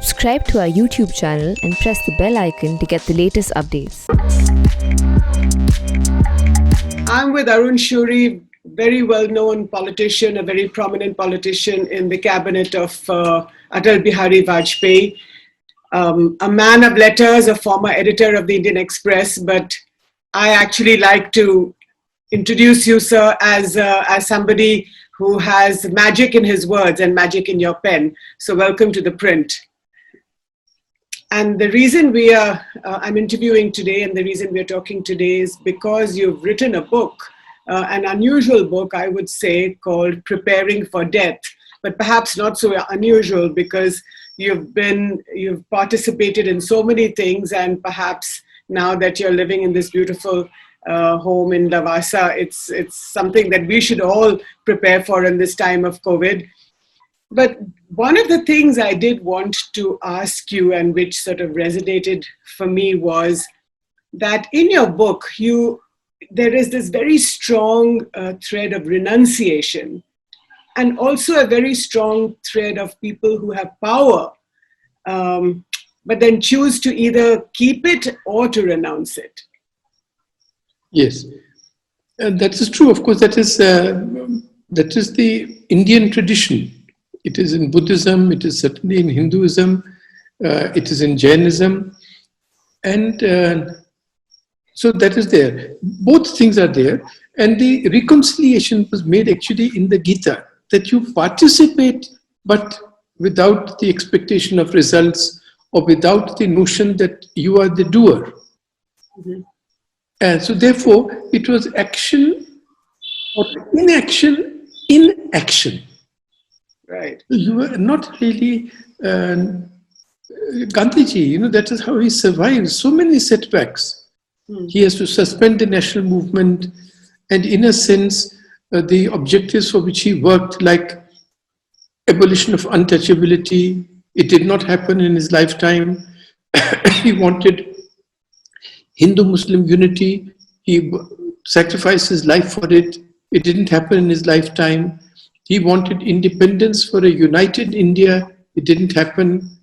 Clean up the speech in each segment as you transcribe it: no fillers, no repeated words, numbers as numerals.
Subscribe to our YouTube channel and press the bell icon to get the latest updates. I'm with Arun Shourie, very well-known politician, a very prominent politician in the cabinet of Atal Bihari Vajpayee, a man of letters, a former editor of the Indian Express, but I actually like to introduce you, sir, as somebody who has magic in his words and magic in your pen. So welcome to ThePrint. And the reason I'm interviewing today and the reason we're talking today is because you've written a book, an unusual book, I would say, called Preparing for Death, but perhaps not so unusual because you've participated in so many things, and perhaps now that you're living in this beautiful home in Lavasa, it's something that we should all prepare for in this time of COVID. But one of the things I did want to ask you, and which sort of resonated for me, was that in your book, there is this very strong thread of renunciation, and also a very strong thread of people who have power, but then choose to either keep it or to renounce it. Yes, that is true. Of course, that is the Indian tradition. It is in Buddhism, it is certainly in Hinduism, it is in Jainism, and so that is there. Both things are there, and the reconciliation was made actually in the Gita, that you participate but without the expectation of results or without the notion that you are the doer. Mm-hmm. And so therefore it was action or inaction in action. Right. You were not really Gandhiji, that is how he survived so many setbacks. He has to suspend the national movement, and in a sense, the objectives for which he worked, like abolition of untouchability, it did not happen in his lifetime. He wanted Hindu-Muslim unity. He sacrificed his life for it. It didn't happen in his lifetime. He wanted independence for a united India. It didn't happen.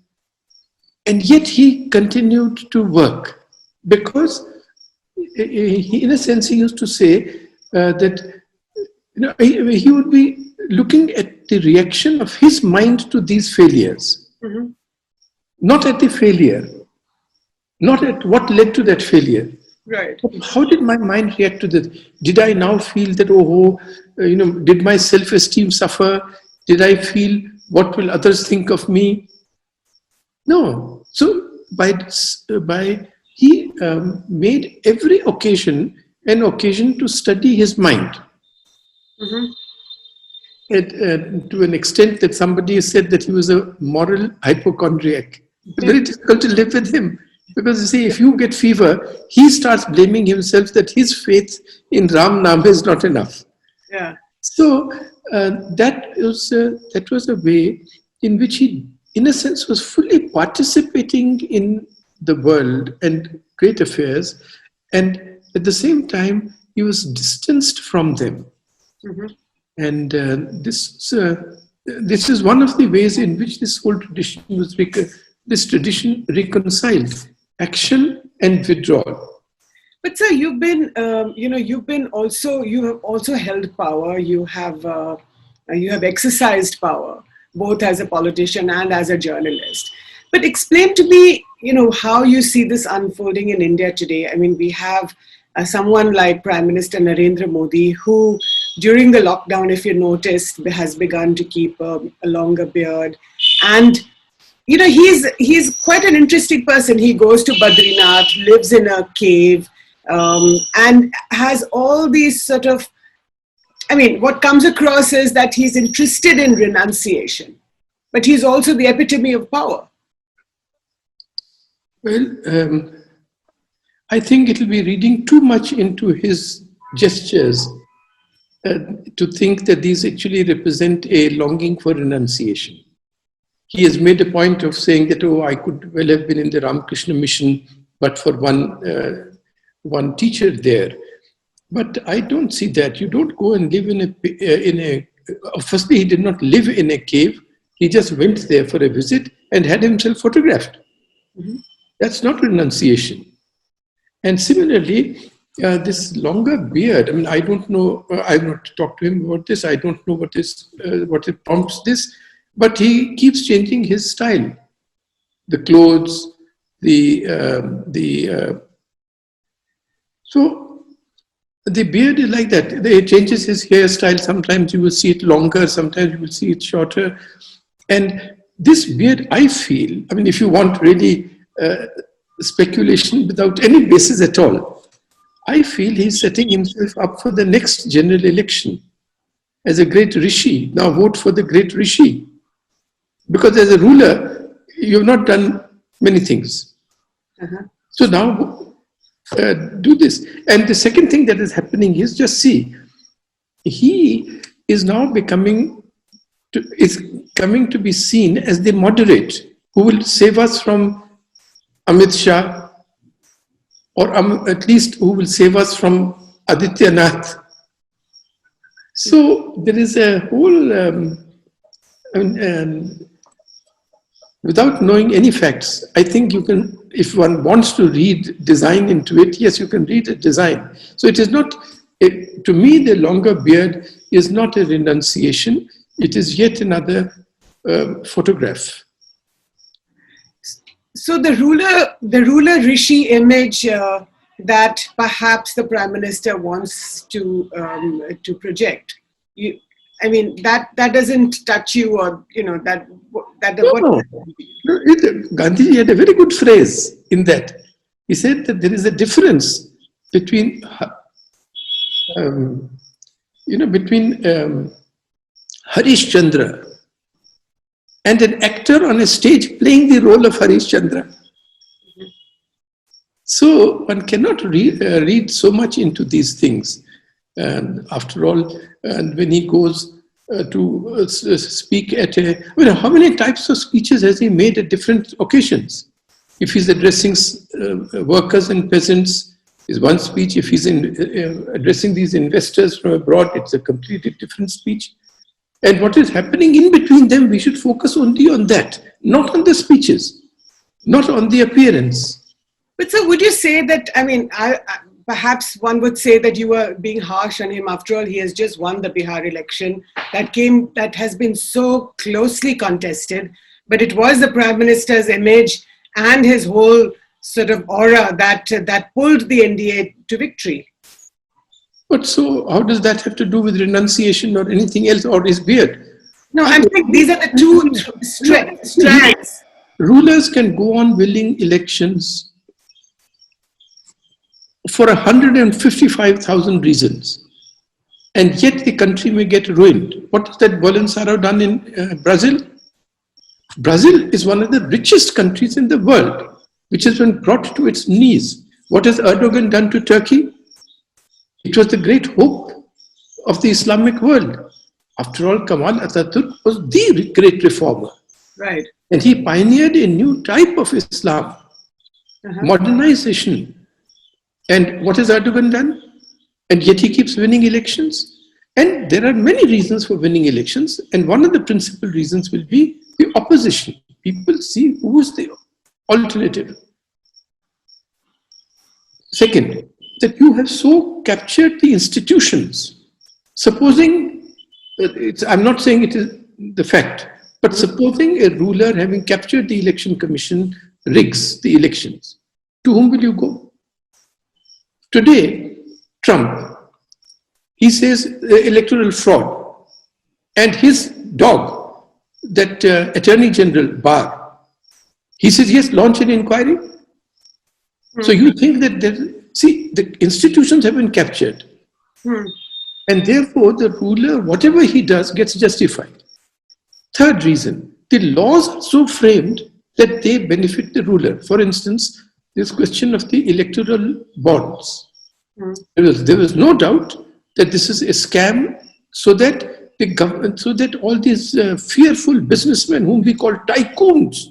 And yet he continued to work because, in a sense, he used to say that he would be looking at the reaction of his mind to these failures, mm-hmm. not at the failure, not at what led to that failure. Right. How did my mind react to this? Did I now feel that, did my self-esteem suffer? Did I feel, what will others think of me? No. So he made every occasion an occasion to study his mind. Mm-hmm. To an extent that somebody said that he was a moral hypochondriac. It's very difficult to live with him. Because you see, if you get fever, he starts blaming himself that his faith in Ram Nam is not enough. Yeah. So that was a way in which he, in a sense, was fully participating in the world and great affairs, and at the same time he was distanced from them. Mm-hmm. And this is one of the ways in which this whole tradition was reconciled. Action and withdrawal. But sir, you have also held power. You have exercised power, both as a politician and as a journalist. But explain to me, how you see this unfolding in India today. I mean, we have someone like Prime Minister Narendra Modi, who during the lockdown, if you noticed, has begun to keep a longer beard, and he's quite an interesting person. He goes to Badrinath, lives in a cave, and has all these sort of, what comes across is that he's interested in renunciation, but he's also the epitome of power. Well, I think it'll be reading too much into his gestures to think that these actually represent a longing for renunciation. He has made a point of saying that, I could well have been in the Ramakrishna mission, but for one teacher there. But I don't see that. You don't go and live in a firstly, he did not live in a cave. He just went there for a visit and had himself photographed. That's not renunciation. And similarly, this longer beard, I mean, I don't know, I've not talked to him about this, I don't know what it prompts this, but he keeps changing his style. The clothes, so the beard is like that. He changes his hairstyle. Sometimes you will see it longer, sometimes you will see it shorter. And this beard, I feel, I mean, if you want really speculation without any basis at all, I feel he's setting himself up for the next general election as a great rishi. Now vote for the great rishi. Because as a ruler, you have not done many things. So now do this. And the second thing that is happening is, just see, he is now coming to be seen as the moderate who will save us from Amit Shah, or at least who will save us from Adityanath. So there is a whole, without knowing any facts, I think you can, if one wants to read design into it, yes, you can read a design. So it is not, to me, the longer beard is not a renunciation, it is yet another photograph. So the ruler rishi image that perhaps the Prime Minister wants to project, I mean, that doesn't touch you, or that. No. Gandhiji had a very good phrase in that. He said that there is a difference between, Harish Chandra and an actor on a stage playing the role of Harish Chandra. So one cannot read so much into these things. And after all, and when he goes to speak at how many types of speeches has he made at different occasions? If he's addressing workers and peasants, is one speech. If he's addressing these investors from abroad, it's a completely different speech. And what is happening in between them, we should focus only on that, not on the speeches, not on the appearance. But so would you say that, I mean, perhaps one would say that you were being harsh on him. After all, he has just won the Bihar election that has been so closely contested, but it was the Prime Minister's image and his whole sort of aura that pulled the NDA to victory. But so how does that have to do with renunciation or anything else, or his beard? No, I'm saying these are the two strands. Rulers can go on winning elections for 155,000 reasons, and yet the country may get ruined. What has that Bolsonaro done in Brazil? Brazil is one of the richest countries in the world, which has been brought to its knees. What has Erdogan done to Turkey? It was the great hope of the Islamic world. After all, Kemal Atatürk was the great reformer. Right. And he pioneered a new type of Islam, modernization. And what has Erdogan done? And yet he keeps winning elections. And there are many reasons for winning elections. And one of the principal reasons will be the opposition. People see who is the alternative. Second, that you have so captured the institutions. Supposing, I'm not saying it is the fact, but supposing a ruler having captured the election commission rigs the elections, to whom will you go? Today, Trump, he says electoral fraud, and his dog, that Attorney General Barr, he says, yes, launch an inquiry. So you think that the institutions have been captured, and therefore the ruler, whatever he does, gets justified. Third reason, the laws are so framed that they benefit the ruler. For instance, this question of the electoral bonds. There was no doubt that this is a scam, so that the government, so that all these fearful businessmen, whom we call tycoons,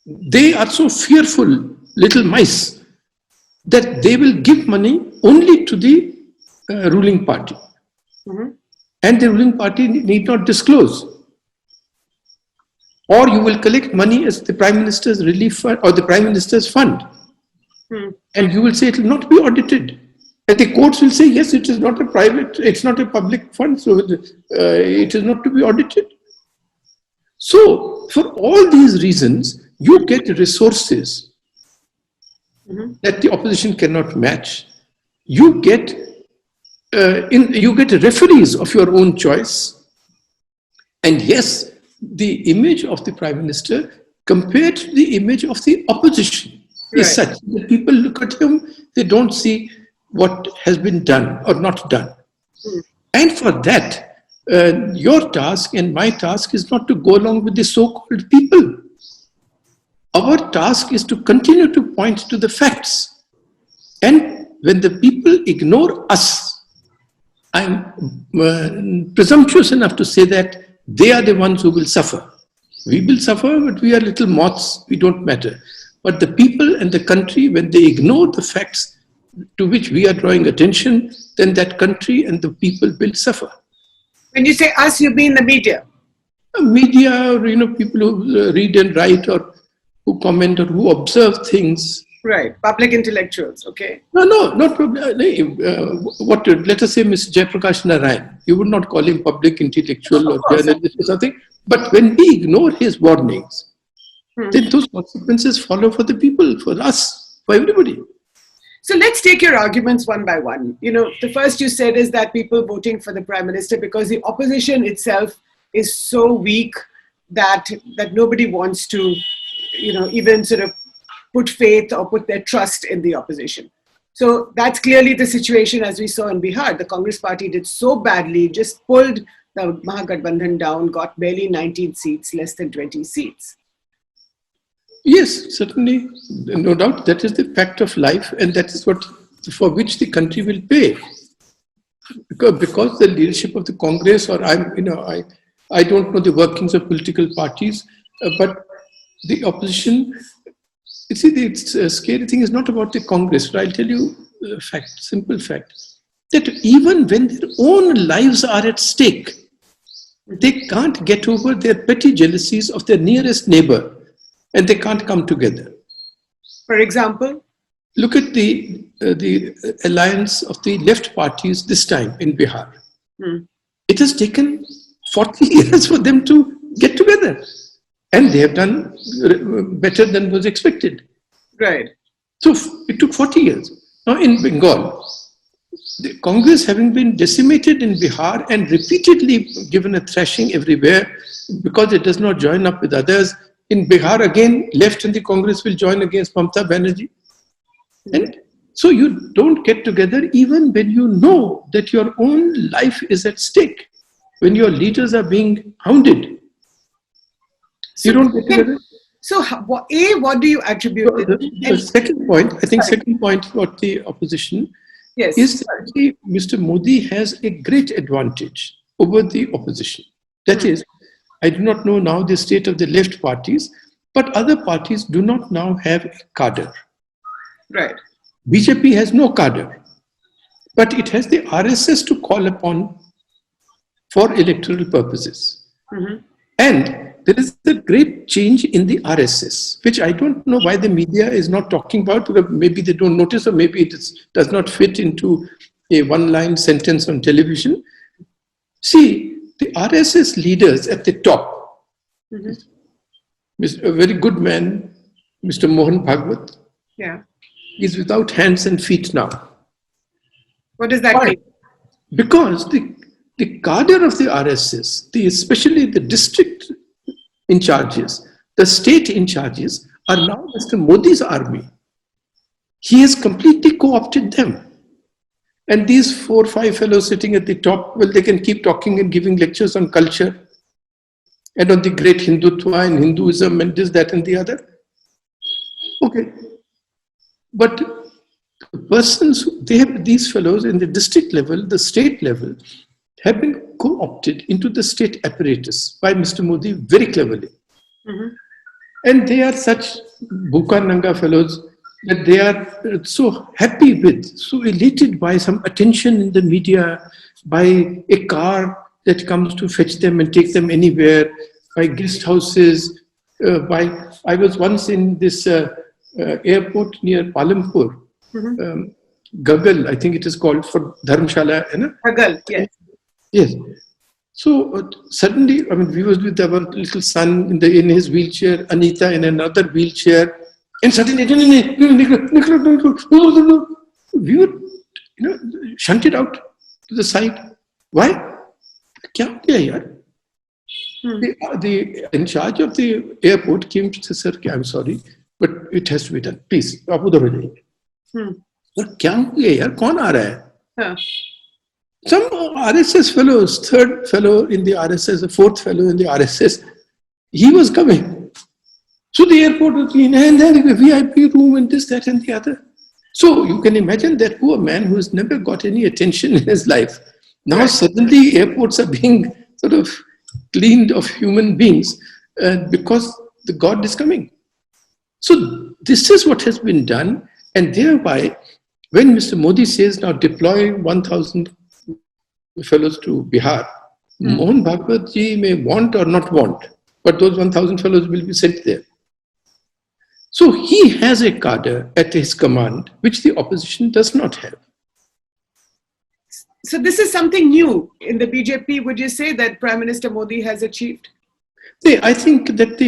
they are so fearful little mice that they will give money only to the ruling party. and the ruling party need not disclose. Or you will collect money as the Prime Minister's relief fund or the Prime Minister's fund. And you will say it will not be audited. And the courts will say, yes, it is not a private, it's not a public fund, so it is not to be audited. So, for all these reasons, you get resources that the opposition cannot match. You get referees of your own choice. And yes, the image of the Prime Minister compared to the image of the opposition is such that people look at him, they don't see what has been done or not done. And for that, your task and my task is not to go along with the so-called people. Our task is to continue to point to the facts. And when the people ignore us, I'm presumptuous enough to say that they are the ones who will suffer. We will suffer, but we are little moths, we don't matter. But the people and the country, when they ignore the facts to which we are drawing attention, then that country and the people will suffer. When you say us, you mean the media? Media, or people who read and write or who comment or who observe things. Right, public intellectuals, okay. No, not probably. Let us say Mr. Jayaprakash Narayan. You would not call him public intellectual or journalist or something. But when we ignore his warnings, then those consequences follow for the people, for us, for everybody. So let's take your arguments one by one. The first you said is that people voting for the Prime Minister because the opposition itself is so weak that nobody wants to, even sort of put faith or put their trust in the opposition. So that's clearly the situation as we saw in Bihar. The Congress party did so badly, just pulled the Mahagathbandhan down, got barely 19 seats, less than 20 seats. Yes, certainly, no doubt. That is the fact of life, and that is for which the country will pay. Because the leadership of the Congress, or I don't know the workings of political parties, but the opposition. You see, the scary thing is not about the Congress. But I'll tell you a fact, simple fact, that even when their own lives are at stake, they can't get over their petty jealousies of their nearest neighbor, and they can't come together. For example? Look at the alliance of the left parties this time in Bihar. It has taken 40 years for them to get together. And they have done better than was expected. Right. So it took 40 years. Now in Bengal, the Congress having been decimated in Bihar and repeatedly given a thrashing everywhere because it does not join up with others, in Bihar again, left and the Congress will join against Mamata Banerjee. And so you don't get together even when you know that your own life is at stake, when your leaders are being hounded. You don't get together. So, what do you attribute it? The second point, I think second point about the opposition is that Mr. Modi has a great advantage over the opposition. That is, I do not know now the state of the left parties, but other parties do not now have a cadre. Right. BJP has no cadre, but it has the RSS to call upon for electoral purposes. And there is a great change in the RSS, which I don't know why the media is not talking about, because maybe they don't notice, or maybe it does not fit into a one-line sentence on television. See, the RSS leaders at the top, a very good man, Mr. Mohan Bhagwat, is without hands and feet now. What does that mean? Because the cadre of the RSS, especially the district in charges, the state in charges, are now Mr. Modi's army. He has completely co-opted them. And these 4 or 5 fellows sitting at the top, well, they can keep talking and giving lectures on culture and on the great Hindutva and Hinduism and this, that, and the other. Okay. But persons, these fellows in the district level, the state level, have been co-opted into the state apparatus by Mr. Modi very cleverly. And they are such buka nanga fellows that they are so happy with, so elated by some attention in the media, by a car that comes to fetch them and take them anywhere, by guest houses, I was once in this airport near Palampur, Gagal, I think it is called, for Dharamshala. Gagal, yes. Yes. So suddenly, I mean, we was with our little son in his wheelchair, Anita in another wheelchair, and suddenly, we were, shunted out to the side. Why? Kya ho gaya yaar? The in charge of the airport came to say, sir, I'm sorry, but it has to be done. Please, आप उधर हो जाइए. और क्या हो गया यार? कौन आ रहा है? Some RSS fellows, third fellow in the RSS, the fourth fellow in the RSS, he was coming. So the airport was clean, and then a VIP room and this, that, and the other. So you can imagine that poor man who has never got any attention in his life. Now suddenly airports are being sort of cleaned of human beings because the God is coming. So this is what has been done, and thereby, when Mr. Modi says now deploy 1,000 fellows to Bihar, Mohan Bhagwat ji may want or not want, but those 1,000 fellows will be sent there. So he has a cadre at his command, which the opposition does not have. So this is something new in the BJP, would you say, that Prime Minister Modi has achieved? I think that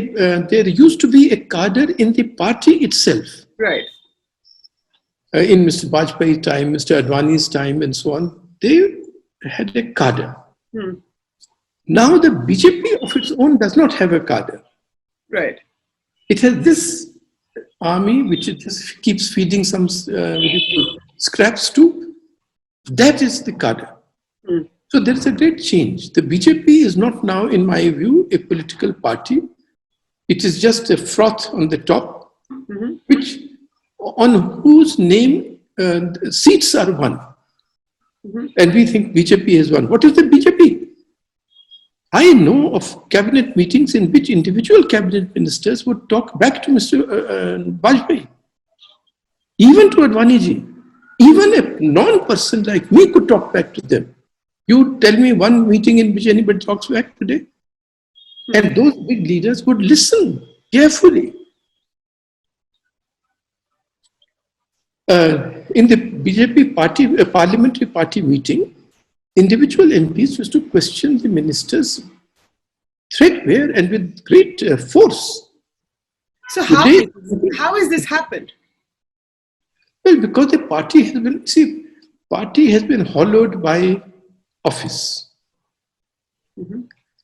there used to be a cadre in the party itself. Right. In Mr. Vajpayee's time, Mr. Advani's time, and so on, they had a cadre. Now the BJP of its own does not have a cadre. Right. It has this army which it just keeps feeding some scraps to. That is the cadre. So there is a great change. The BJP is not now, in my view, a political party. It is just a froth on the top, which on whose name seats are won. And we think BJP has won. What is the BJP? I know of cabinet meetings in which individual cabinet ministers would talk back to Mr. Vajpayee, even to Advaniji. Even a non-person like me could talk back to them. You tell me one meeting in which anybody talks back today? And those big leaders would listen carefully. In the BJP party, parliamentary party meeting, individual MPs used to question the ministers threadbare and with great force. So how has this happened? Well, because the party has been hollowed by office.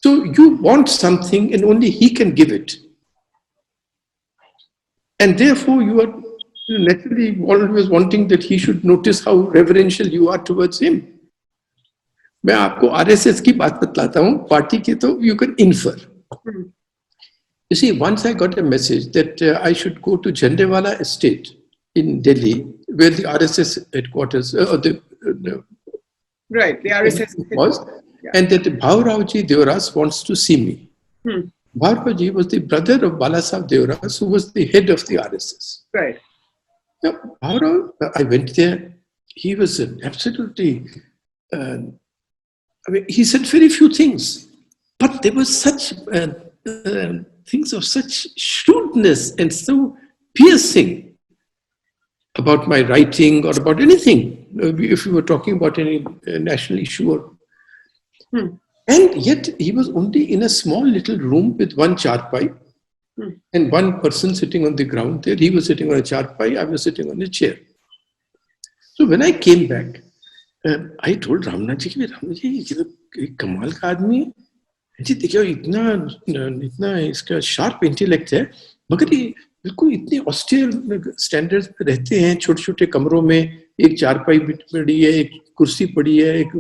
So you want something and only he can give it. And therefore you are naturally always wanting that he should notice how reverential you are towards him. मैं आपको RSS की बात बतलाता हूँ, party की तो you can infer. You see, once I got a message that I should go to Jhandewala Estate in Delhi, where the RSS headquarters, the RSS was, and that Bhaurao-ji Deoras wants to see me. Bhaurao-ji was the brother of Balasaheb Deoras, who was the head of the RSS. Right. Now, Bhaurao, I went there. He was absolutely. He said very few things, but there was such things of such shrewdness and so piercing about my writing or about anything, if we were talking about any national issue. And yet he was only in a small little room with one charpai and one person sitting on the ground there. He was sitting on a charpai, I was sitting on a chair. So when I came back, I told Ramnath ji, Ramnath ji, ये कमाल का आदमी है जी, देखिए इतना इसका sharp intellect है, मगर ये बिल्कुल इतने ऑस्टियर स्टैंडर्ड्स पे रहते हैं, छोटे छोटे कमरों में, एक चारपाई पड़ी है, एक कुर्सी पड़ी है, एक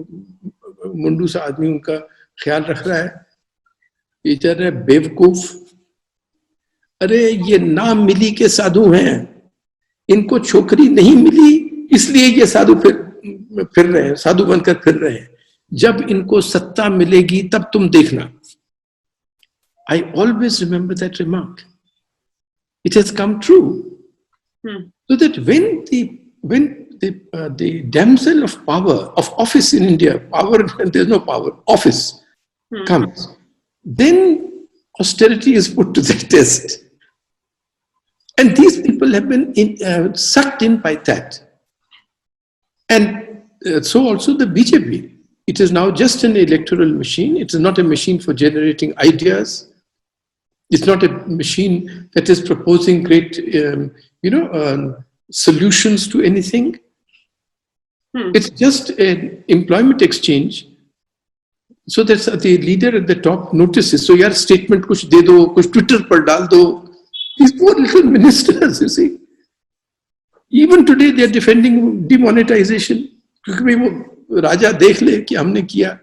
मुंडू सा आदमी उनका ख्याल रख रहा है, ये चल रहा है बेवकूफ, अरे ये नाम मिली के साधु हैं, इनको छोकरी नहीं मिली इसलिए ये साधु फिर रहे हैं, साधु बनकर फिर रहे हैं, जब इनको सत्ता मिलेगी तब तुम देखना. I always remember that remark. It has come true. So that when the damsel of power, of office in India, power, there's no power, office, comes, then austerity is put to the test. And these people have been sucked in by that. And so also the BJP. It is now just an electoral machine. It is not a machine for generating ideas. It's not a machine that is proposing great, solutions to anything. It's just an employment exchange. So that's the leader at the top notices. So, yaar, statement kuch de do, kuch Twitter par dal do. These poor little ministers, you see. Even today, they are defending demonetization. क्योंकि वो राजा देख ले कि हमने किया,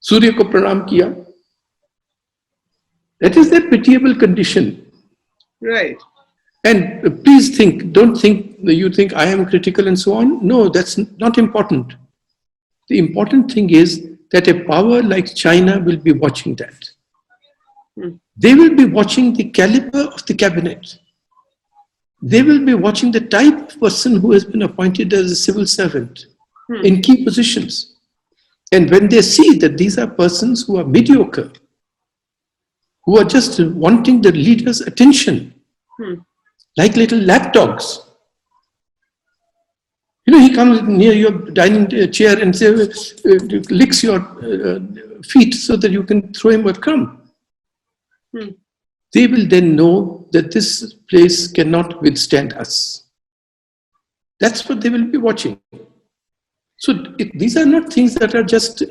सूर्य को प्रणाम किया. That is their pitiable condition. Right. And please don't think you think I am critical and so on. No, that's not important. The important thing is that a power like China will be watching that. They will be watching the caliber of the cabinet. They will be watching the type of person who has been appointed as a civil servant in key positions. And when they see that these are persons who are mediocre, who are just wanting the leader's attention, like little lapdogs. He comes near your dining chair and licks your feet so that you can throw him a crumb. They will then know that this place cannot withstand us. That's what they will be watching. So these are not things that are just,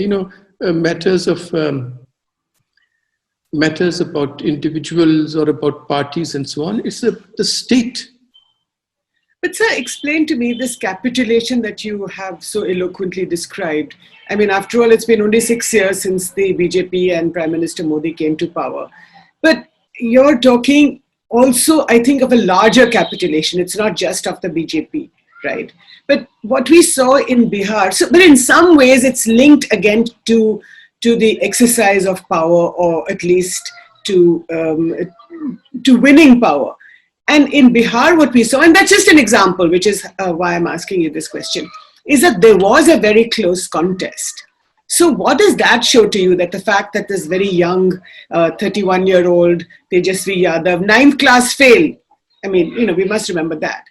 matters about individuals or about parties and so on. It's the state. But sir, explain to me this capitulation that you have so eloquently described. I mean, after all, it's been only 6 years since the BJP and Prime Minister Modi came to power. But you're talking also, I think, of a larger capitulation. It's not just of the BJP, right? But what we saw in Bihar, but in some ways it's linked again to the exercise of power, or at least to winning power. And in Bihar, what we saw, and that's just an example, which is why I'm asking you this question, is that there was a very close contest. So what does that show to you, that the fact that this very young 31-year-old Tejasvi Yadav, 9th class fail, I mean, we must remember that.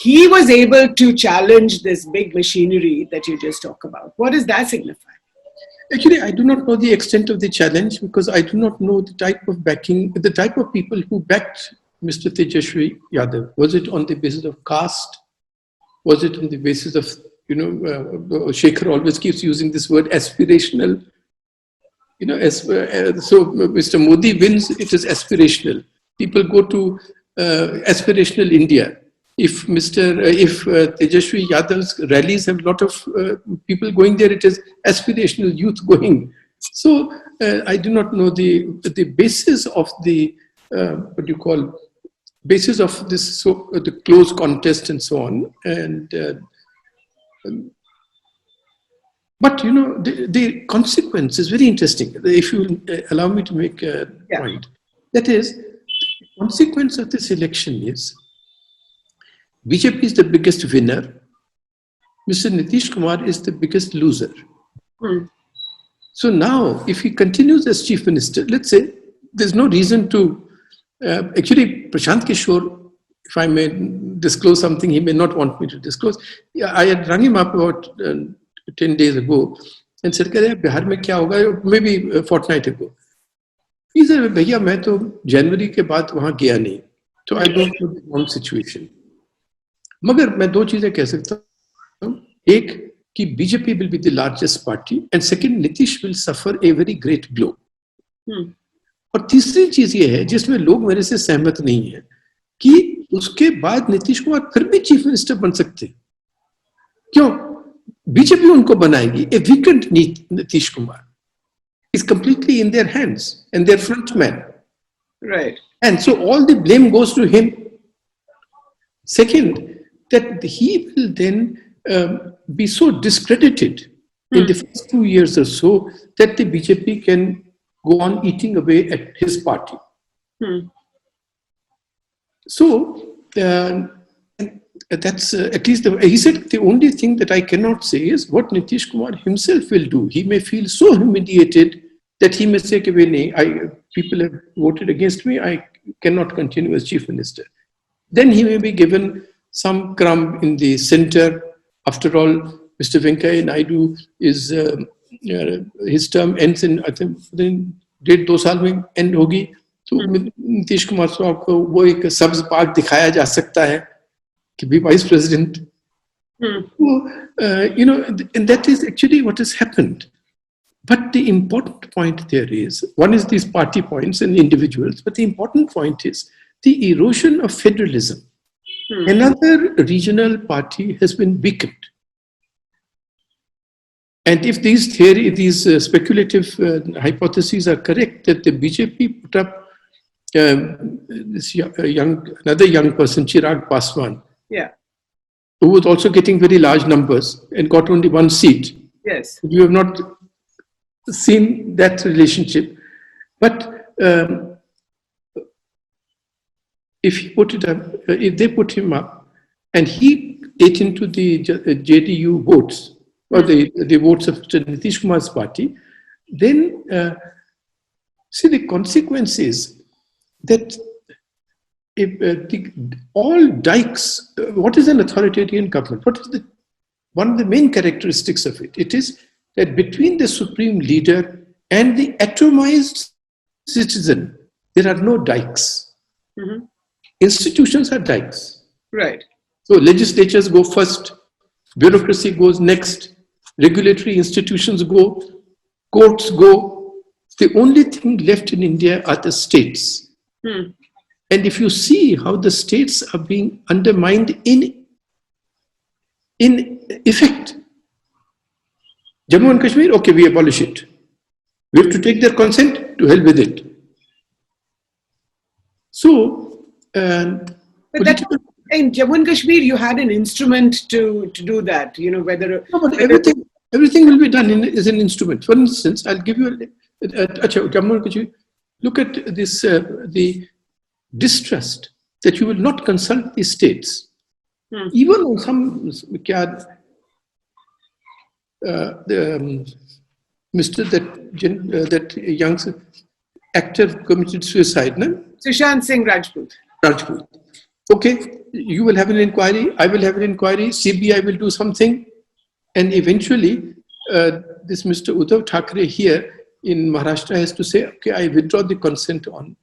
He was able to challenge this big machinery that you just talk about. What does that signify? Actually, I do not know the extent of the challenge, because I do not know the type of backing, the type of people who backed Mr. Tejasvi Yadav. Was it on the basis of caste? Was it on the basis of, Shekhar always keeps using this word aspirational. So Mr. Modi wins, it is aspirational. People go to aspirational India. If Tejasvi Yadav's rallies have a lot of people going there, it is aspirational youth going. So I do not know the basis of the basis of this, the close contest and so on. But the consequence is very interesting. If you allow me to make a point, that is, the consequence of this election is BJP is the biggest winner. Mr. Nitish Kumar is the biggest loser. So now, if he continues as chief minister, let's say, there's no reason to. Actually, Prashant Kishore, if I may disclose something he may not want me to disclose, I had rung him up about 10 days ago and said, Bihar mein kya hoga? Maybe a fortnight ago. He said, Bhaiya, main to January ke baad wahan gaya nahi. So I don't know the wrong situation. मगर मैं दो चीजें कह सकता हूं, एक कि BJP will be the largest party, and second, Nitish will suffer a very great blow. और तीसरी चीज ये है जिसमें लोग मेरे से सहमत नहीं है कि उसके बाद नीतीश कुमार फिर भी चीफ मिनिस्टर बन सकते हैं. क्यों? बीजेपी उनको बनाएगी. A weakened Nitish Kumar is completely in their hands and their front man. Right. And so all the blame goes to him. Second, that he will then be so discredited in the first 2 years or so that the BJP can go on eating away at his party. So that's at least he said the only thing that I cannot say is what Nitish Kumar himself will do. He may feel so humiliated that he may say, people have voted against me, I cannot continue as chief minister. Then he may be given some crumb in the center. After all, Mr. Venkaiah Naidu is, his term ends in, I think, 1.5-2 साल में end होगी. तो नीतीश कुमार साहब को वो एक सब्ज park दिखाया जा सकता है कि be vice president. And that is actually what has happened. But the important point there is, one is these party points and individuals, but the important point is the erosion of federalism. Another regional party has been weakened. And if these speculative hypotheses are correct, that the BJP put up another young person, Chirag Paswan, who was also getting very large numbers and got only one seat. Yes. You have not seen that relationship. But if they put him up and he ate into the JDU votes, or the votes of Nitish Kumar's party, then see the consequences that all dikes, what is an authoritarian government? What is one of the main characteristics of it? It is that between the supreme leader and the atomized citizen, there are no dikes. Institutions are dikes. Right. So legislatures go first, bureaucracy goes next, regulatory institutions go, courts go. The only thing left in India are the states. And if you see how the states are being undermined in effect, Jammu and Kashmir, okay, we abolish it. We have to take their consent, to hell with it. So, but in Jammu and Kashmir, you had an instrument to do that. Whether everything will be done as an instrument. For instance, I'll give you Jammu and Kashmir. Look at this, the distrust that you will not consult the states. Even on some, that young actor committed suicide, no? Sushant Singh Rajput. Okay, you will have an inquiry, I will have an inquiry, CBI will do something, and eventually this Mr. Uddhav Thackeray here in Maharashtra has to say, okay, I withdraw the consent for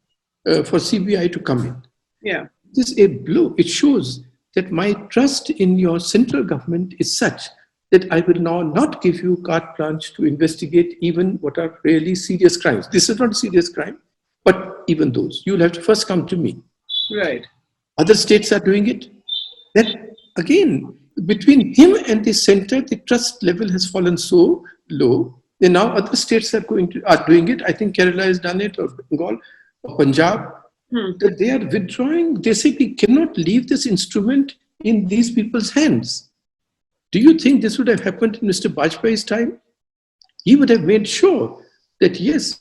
CBI to come in. Yeah. This is a blow. It shows that my trust in your central government is such that I will now not give you carte blanche to investigate even what are really serious crimes. This is not a serious crime, but even those. You'll have to first come to me. Right. Other states are doing it. That again, between him and the center, the trust level has fallen so low. And now other states are doing it. I think Kerala has done it, or Bengal, or Punjab. That they are withdrawing. They say we cannot leave this instrument in these people's hands. Do you think this would have happened in Mr. Bajpayee's time? He would have made sure that yes,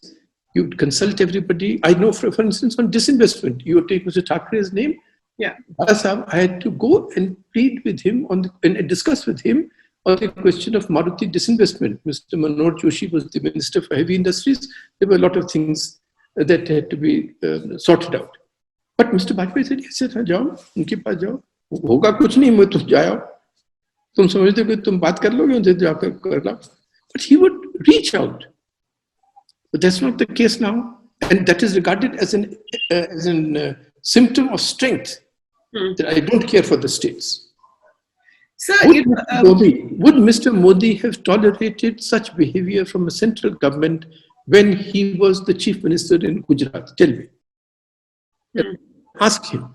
you would consult everybody. I know, for instance, on disinvestment, you would take Mr. Thackeray's name. Yeah. I had to go and plead with him and discuss with him on the question of Maruti disinvestment. Mr. Manoj Joshi was the Minister for Heavy Industries. There were a lot of things that had to be sorted out. But Mr. Bajpayee said, yes, जाओ, उनके पास जाओ, होगा कुछ नहीं, मैं तुम जाओ, तुम समझते हो कि तुम बात कर लोगे उनसे जाकर करना. But he would reach out. But that's not the case now, and that is regarded as an symptom of strength. That I don't care for the states. Sir, would Mr. Modi have tolerated such behavior from a central government when he was the chief minister in Gujarat? Tell me. Ask him.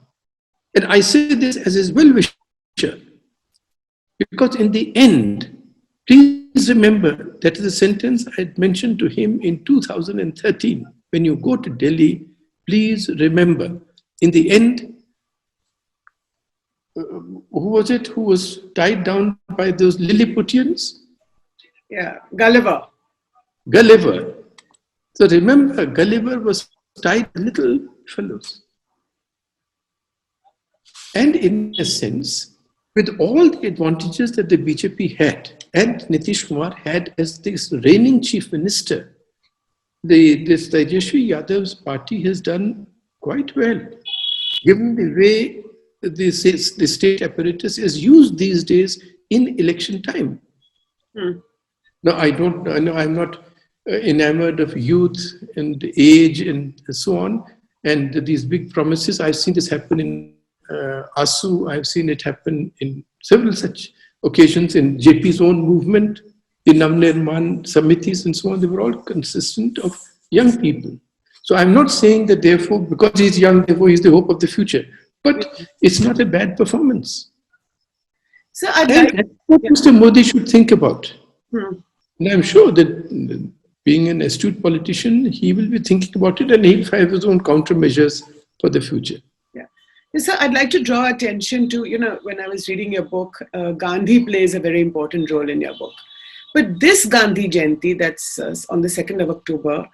And I say this as his well-wisher, because in the end, please remember that is a sentence I had mentioned to him in 2013. When you go to Delhi, please remember, in the end, who was it who was tied down by those Lilliputians? Yeah, Gulliver. So remember, Gulliver was tied little fellows. And in a sense, with all the advantages that the BJP had and Nitish Kumar had as this reigning chief minister, this Tejasvi Yadav's party has done quite well, given the way the state apparatus is used these days in election time. No, I don't. No, I'm not enamored of youth and age and so on. And these big promises, I've seen this happen in ASU. I've seen it happen in several such occasions in JP's own movement, the Navnirman Samitis and so on. They were all consistent of young people. So I'm not saying that therefore, because he's young, therefore he's the hope of the future. But it's not a bad performance. So that's what Mr. Modi should think about. And I'm sure that being an astute politician, he will be thinking about it and he'll have his own countermeasures for the future. Yeah. So I'd like to draw attention to, when I was reading your book, Gandhi plays a very important role in your book. But this Gandhi Jayanti, that's on the 2nd of October,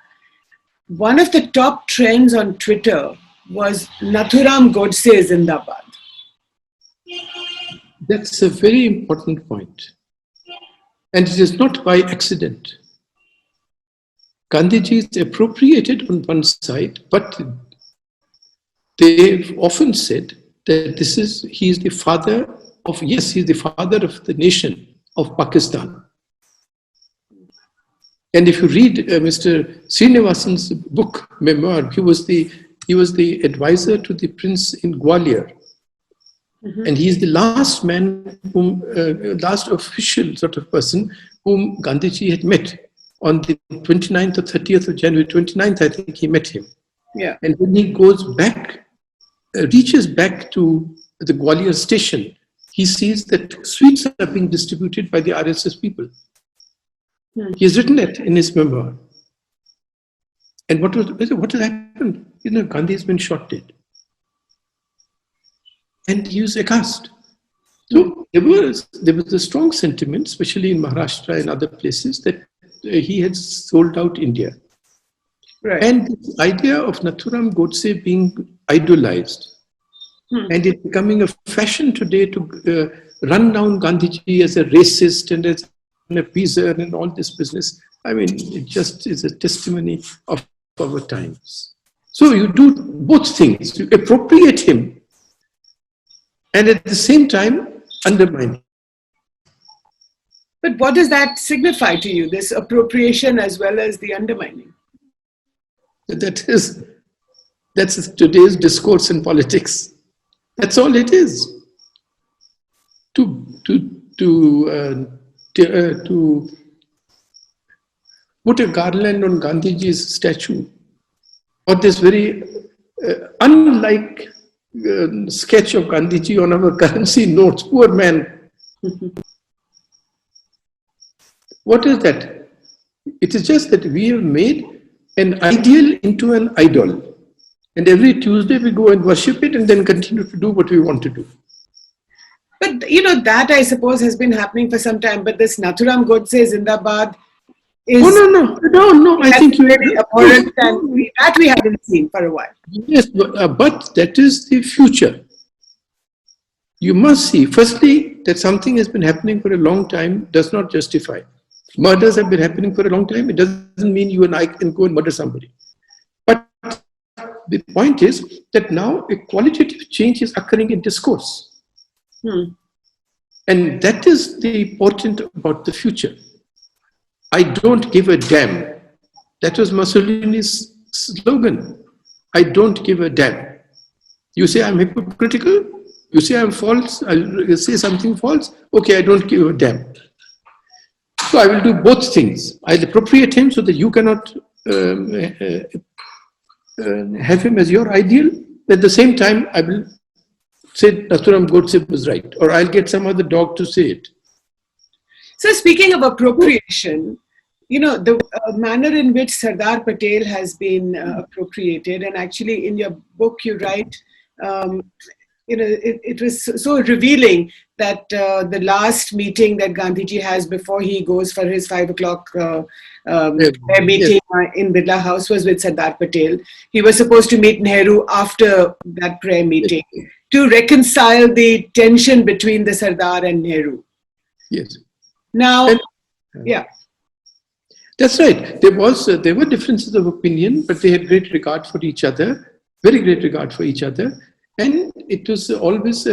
one of the top trends on Twitter was Nathuram Godse Zindabad. That's a very important point. And it is not by accident. Gandhiji is appropriated on one side, but they've often said that he's the father of the nation of Pakistan. And if you read Mr. Srinivasan's book, memoir, he was the advisor to the prince in Gwalior. And he is the last man, last official sort of person whom Gandhiji had met on the 29th or 30th of January, 29th, I think he met him. Yeah. And when he goes back, reaches back to the Gwalior station, he sees that sweets are being distributed by the RSS people. He has written it in his memoir. And what has happened? Gandhi has been shot dead. And he was aghast. So there was a strong sentiment, especially in Maharashtra and other places, that he had sold out India. Right. And the idea of Nathuram Godse being idolized and it becoming a fashion today to run down Gandhiji as a racist and as a appeaser and all this business. I mean, it just is a testimony of our times. So you do both things. You appropriate him and at the same time undermine him. But what does that signify to you, this appropriation as well as the undermining? That's today's discourse in politics. That's all it is. To put a garland on Gandhiji's statue, or this very unlike sketch of Gandhiji on our currency notes, poor man. What is that? It is just that we have made an ideal into an idol. And every Tuesday we go and worship it and then continue to do what we want to do. But, that I suppose has been happening for some time. But this Nathuram Godse Zindabad is... No. I think you very abhorrent and that we haven't seen for a while. Yes, but that is the future. You must see, firstly, that something has been happening for a long time does not justify. Murders have been happening for a long time. It doesn't mean you and I can go and murder somebody. But the point is that now a qualitative change is occurring in discourse. And that is the important about the future. I don't give a damn. That was Mussolini's slogan. I don't give a damn. You say I'm hypocritical? You say I'm false? I'll say something false? Okay, I don't give a damn. So I will do both things. I'll appropriate him so that you cannot have him as your ideal. At the same time, I will say Nathuram Godse was right, or I'll get some other dog to say it. So speaking of appropriation, the manner in which Sardar Patel has been appropriated, and actually in your book you write, it was so revealing that the last meeting that Gandhiji has before he goes for his 5 o'clock prayer meeting in Birla House was with Sardar Patel. He was supposed to meet Nehru after that prayer meeting to reconcile the tension between the Sardar and Nehru. Yes. Now, That's right. There were differences of opinion, but they had great regard for each other, very great regard for each other. And it was always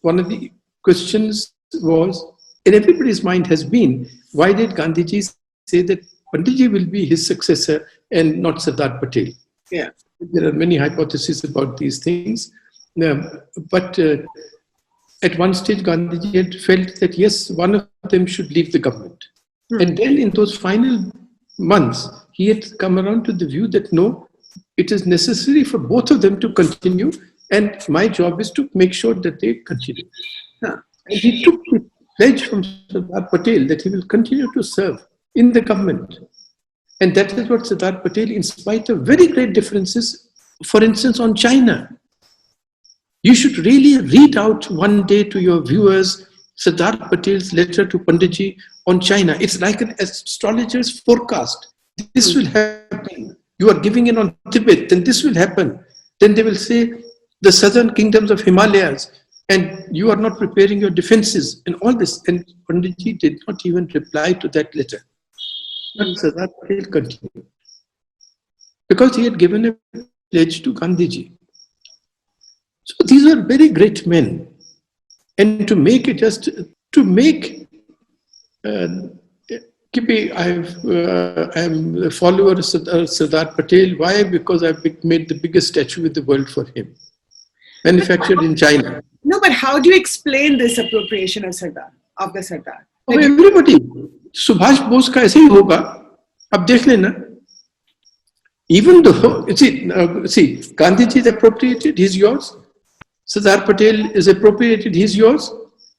one of the questions was, in everybody's mind has been, why did Gandhiji say that Panditji will be his successor and not Sardar Patel? Yeah. There are many hypotheses about these things. But at one stage, Gandhiji had felt that, yes, one of them should leave the government. And then in those final months, he had come around to the view that no, it is necessary for both of them to continue, and my job is to make sure that they continue. And he took the pledge from Sardar Patel that he will continue to serve in the government. And that is what Sardar Patel, in spite of very great differences, for instance, on China. You should really read out one day to your viewers Sardar Patel's letter to Panditji on China. It's like an astrologer's forecast. This will happen. You are giving in on Tibet, then this will happen. Then they will say the southern kingdoms of Himalayas, and you are not preparing your defenses and all this. And Panditji did not even reply to that letter. But Sardar Patel continued. Because he had given a pledge to Gandhiji. So these are very great men. And to make it just, to make, Kippy, I'm a follower of Sardar Patel. Why? Because I've made the biggest statue in the world for him. Manufactured in China. No, but how do you explain this appropriation of the Sardar? Oh, everybody. Subhash Bose ka aise hi hoga. Ab dekh lena. Even though, see, Gandhiji is appropriated, he's yours. Sardar Patel is appropriated, he's yours.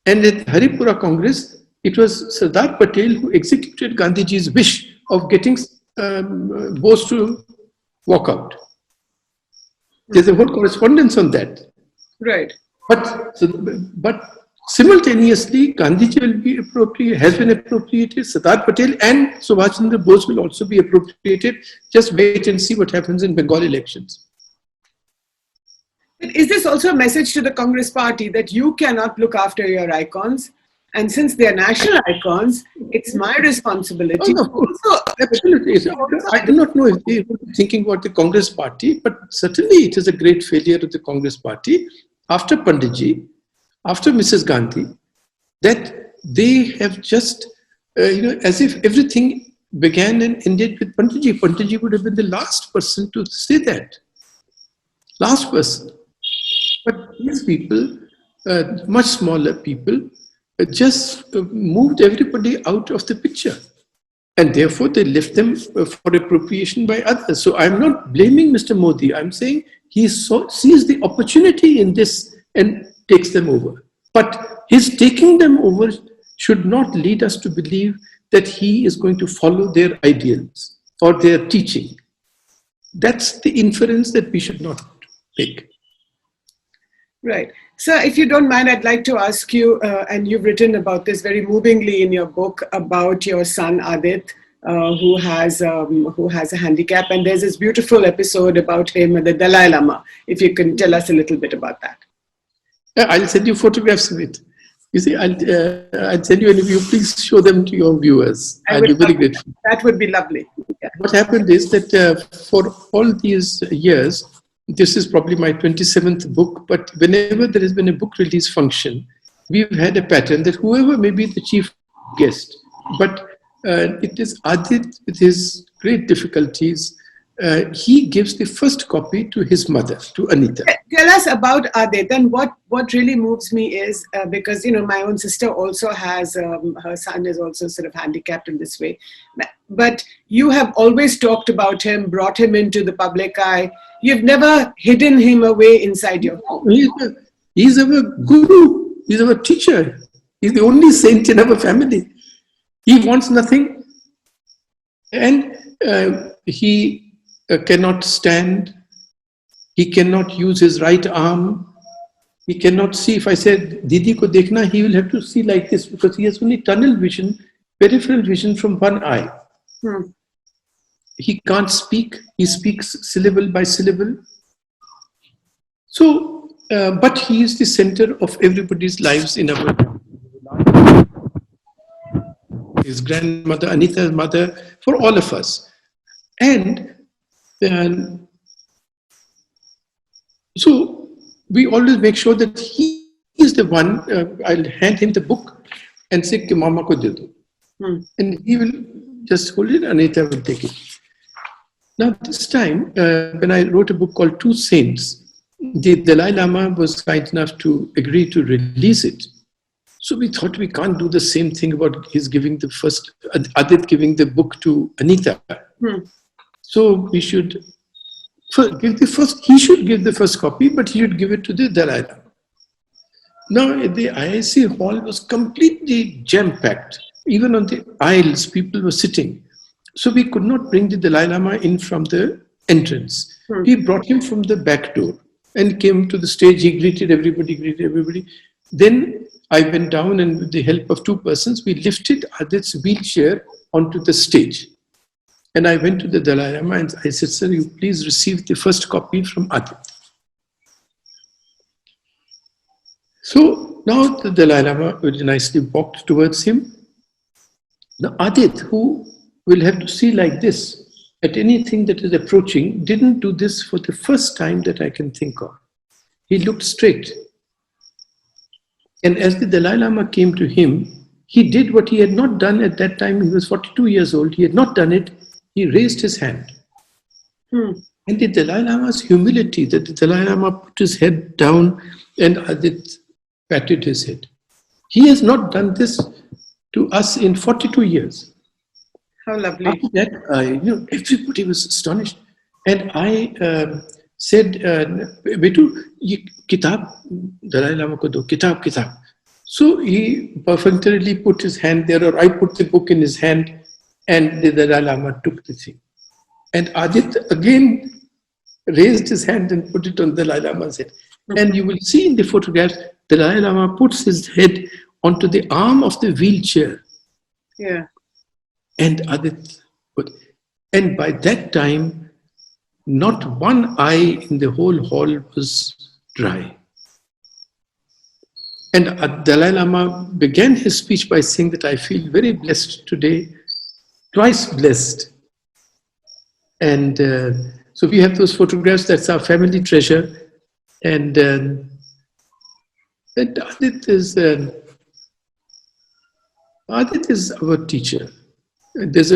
And at Haripura Congress, it was Sardar Patel who executed Gandhiji's wish of getting Bose to walk out. There's a whole correspondence on that. Right. But simultaneously, Gandhiji will be appropriated, has been appropriated, Sardar Patel and Subhash Chandra Bose will also be appropriated. Just wait and see what happens in Bengal elections. Is this also a message to the Congress party that you cannot look after your icons? And since they are national icons, it's my responsibility. Oh, of course. Absolutely. I do not know if they were thinking about the Congress party, but certainly it is a great failure of the Congress party after Panditji, after Mrs. Gandhi, that they have just, as if everything began and ended with Panditji. Panditji would have been the last person to say that. Last person. But these people, much smaller people, just moved everybody out of the picture. And therefore, they left them for appropriation by others. So I'm not blaming Mr. Modi. I'm saying he sees the opportunity in this and takes them over. But his taking them over should not lead us to believe that he is going to follow their ideals or their teaching. That's the inference that we should not take. Right. Sir, if you don't mind, I'd like to ask you, and you've written about this very movingly in your book about your son Adit, who has a handicap, and there's this beautiful episode about him and the Dalai Lama. If you can tell us a little bit about that. I'll send you photographs of it. You see, I'll send you, and if you please show them to your viewers, I'll be very grateful. That would be lovely. Yeah. What happened is that for all these years, this is probably my 27th book, but whenever there has been a book release function, we've had a pattern that whoever may be the chief guest, but it is Adit with his great difficulties, he gives the first copy to his mother, to Anita. Tell us about Adit, and what really moves me is, because, my own sister also has, her son is also sort of handicapped in this way. But you have always talked about him, brought him into the public eye. You've never hidden him away inside your home. He's our guru. He's our teacher. He's the only saint in our family. He wants nothing. And he cannot stand. He cannot use his right arm. He cannot see. If I said, Didi ko dekhna, he will have to see like this because he has only tunnel vision, peripheral vision from one eye. He can't speak. He speaks syllable by syllable. So, but he is the center of everybody's lives in our his grandmother, Anita's mother, for all of us. And so we always make sure that he is the one. I'll hand him the book and say, "Ki mama ko de do." And he will just hold it, Anita will take it. Now this time, when I wrote a book called Two Saints, the Dalai Lama was kind enough to agree to release it. So we thought we can't do the same thing about his giving the first, Adit giving the book to Anita. So we should give the first, he should give the first copy, but he should give it to the Dalai Lama. Now the IIC hall was completely jam-packed. Even on the aisles, people were sitting. So we could not bring the Dalai Lama in from the entrance. We brought him from the back door and came to the stage. He greeted everybody. Then I went down, and with the help of two persons, we lifted Adit's wheelchair onto the stage. And I went to the Dalai Lama and I said, "Sir, you please receive the first copy from Adit." So now the Dalai Lama very nicely walked towards him. Now Adit, who will have to see like this at anything that is approaching, didn't do this for the first time that I can think of. He looked straight. And as the Dalai Lama came to him, he did what he had not done at that time. He was 42 years old. He had not done it. He raised his hand. And the Dalai Lama's humility, that the Dalai Lama put his head down and Adit patted his head. He has not done this to us in 42 years. How lovely. After that, everybody was astonished. And I said, "Betu, ye kitab Dalai Lama ko do, kitab. So he perfunctorily put his hand there, or I put the book in his hand, and the Dalai Lama took the thing. And Adit again raised his hand and put it on the Dalai Lama's head. And you will see in the photographs, the Dalai Lama puts his head onto the arm of the wheelchair. Yeah. And Adit put, and by that time, not one eye in the whole hall was dry. And Dalai Lama began his speech by saying that I feel very blessed today, twice blessed. And so we have those photographs, that's our family treasure. And Adit is our teacher. There's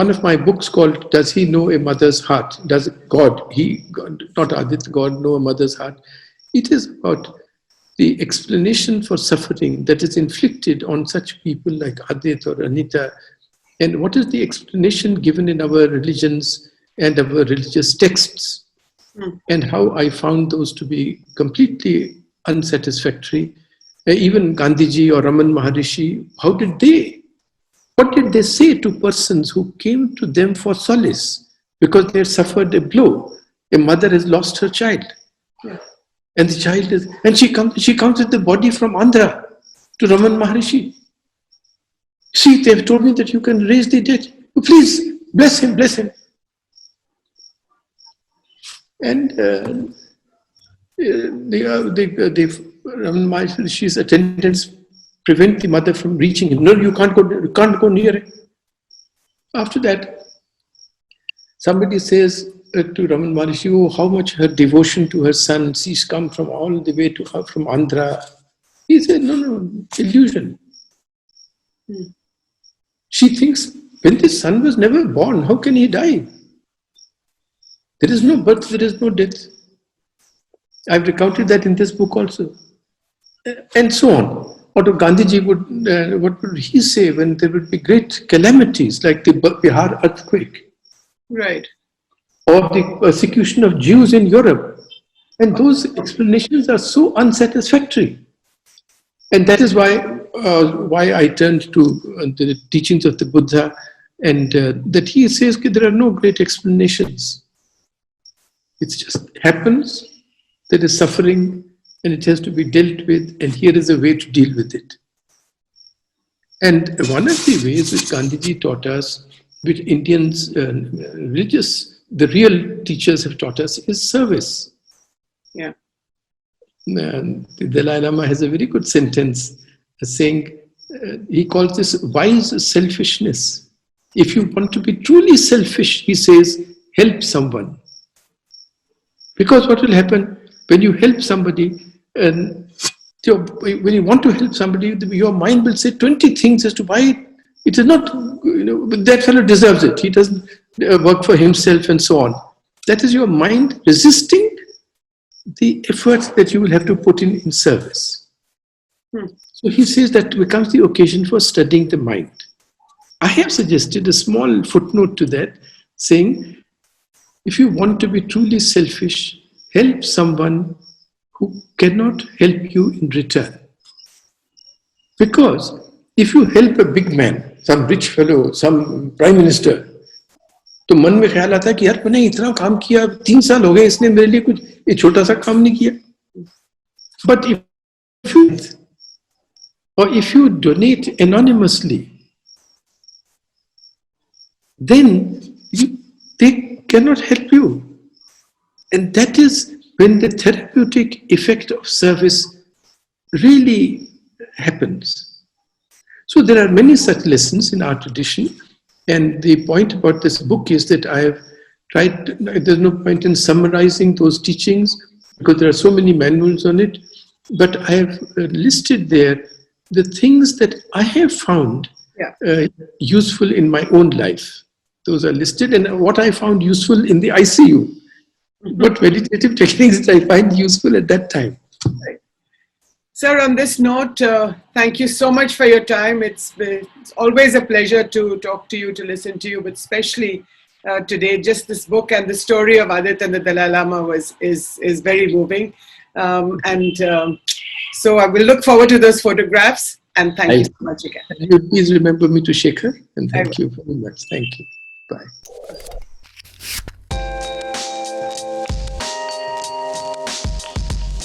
one of my books called "Does He Know a Mother's Heart?" Does God, not Adit, God know a mother's heart? It is about the explanation for suffering that is inflicted on such people like Adit or Anita. And what is the explanation given in our religions and our religious texts? And how I found those to be completely unsatisfactory. Even Gandhiji or Raman Maharishi, what did they say to persons who came to them for solace because they had suffered a blow? A mother has lost her child. Yeah. And the child she comes with the body from Andhra to Raman Maharishi. See, they have told me that you can raise the dead. Please, bless him. And Raman Maharishi's attendants prevent the mother from reaching him. No, you can't go near him. After that, somebody says to Raman Maharishi, "Oh, how much her devotion to her son. She's come from all the way from Andhra." He said, "No, illusion." She thinks, when the son was never born, how can he die? There is no birth, there is no death. I've recounted that in this book also. And so on. What Gandhiji what would he say when there would be great calamities like the Bihar earthquake? Right. Or the persecution of Jews in Europe. And those explanations are so unsatisfactory. And that is why I turned to the teachings of the Buddha, and that he says that there are no great explanations. It just happens, there is suffering, and it has to be dealt with, and here is a way to deal with it. And one of the ways which Gandhiji taught us, which Indians, the real teachers have taught us, is service. Yeah. And the Dalai Lama has a very good sentence saying, he calls this wise selfishness. If you want to be truly selfish, he says, help someone. Because what will happen when you help somebody, and when you want to help somebody, your mind will say 20 things as to why it is not, that fellow deserves it. He doesn't work for himself and so on. That is your mind resisting the efforts that you will have to put in service. So he says that becomes the occasion for studying the mind. I have suggested a small footnote to that, saying, if you want to be truly selfish, help someone who cannot help you in return. Because if you help a big man, some rich fellow, some prime minister, तो मन में ख्याल आता है कि यार मैंने इतना काम किया, 3 साल हो गए, इसने मेरे लिए कुछ ये छोटा सा काम नहीं किया. But if you donate anonymously, then they cannot help you. And that is when the therapeutic effect of service really happens. So there are many such lessons in our tradition. And the point about this book is that I have tried, there's no point in summarizing those teachings because there are so many manuals on it, but I have listed there the things that I have found useful in my own life. Those are listed, and what I found useful in the ICU. What meditative techniques I find useful at that time. Right. Sir, on this note, thank you so much for your time. It's always a pleasure to talk to you, to listen to you, but especially today, just this book and the story of Adit and the Dalai Lama is very moving. So I will look forward to those photographs, and thank you so much again. Please remember me to Shekhar, and thank you very much. Thank you. Bye.